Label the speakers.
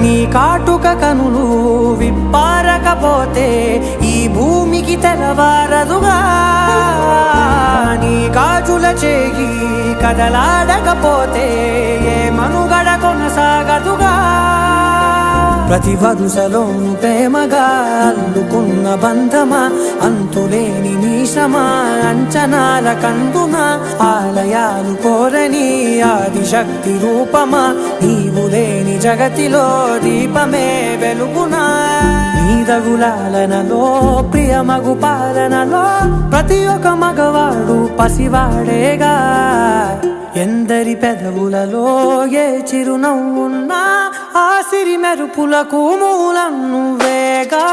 Speaker 1: నీ కాటుక కనులు విప్పారకపోతే ఈ భూమికి తెలవారదుగా నీ గాజుల చేయి కదలాడకపోతే ఏ మనుగడ కొనసాగదుగా ప్రతి వరుసలోను ప్రేమగా అల్లుకున్న బంధమా అంతులేని నీ శ్రమ అంచనాల కందున ఆలయాలు కోరని ఆదిశక్తి రూపమా నీవు లేని జగతిలో దీపమే వెలుగునా నీదగులాలనలో ప్రియమగు పాలనలో ప్రతి ఒక్క మగవాడు పసివాడేగా ఎందరి పెదవులలో ఏ చిరునవ్వున్నా ఆ సిరి మెరుపులకు మూలం నువ్వేగా